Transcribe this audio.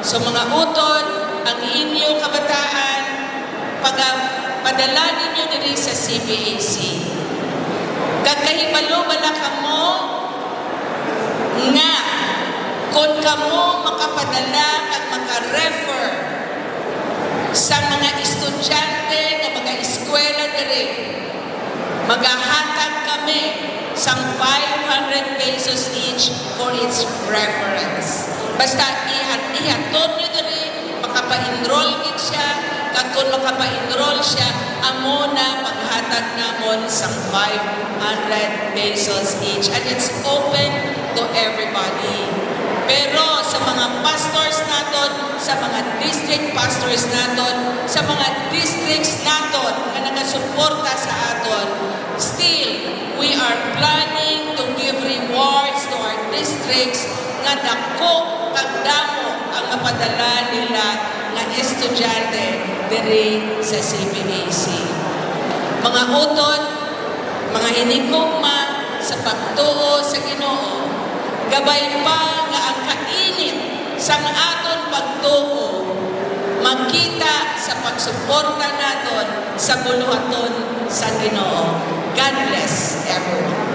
So mga utod, ang inyong kabataan, padala ninyo diri sa CBAC. Kagkahibalo bala kamo nga kung kamo makapadala kag maka-refer sa mga estudyante nga mga eskwela diri, magahatag kami sang 500 pesos each for its reference. Basta ihatod nyo diri, makapa-enroll gid siya, kag kung makapa-enroll siya, amo na paghatag namon sang 500 pesos each. And it's open to everybody. Pero sa mga pastors naton, sa mga district pastors naton, sa mga districts naton nga nagasuporta sa aton, still, we are planning to give rewards to our districts nga dako kag damo ang mapadala nila nga estudyante diri sa CBAC. Mga utod, mga hinigugma sa pagtuo sa Ginoo, gabay pa nga ang kainit sang aton pagtuo magkita sa pagsuporta naton sa buluhaton sa Ginoo. God bless everyone.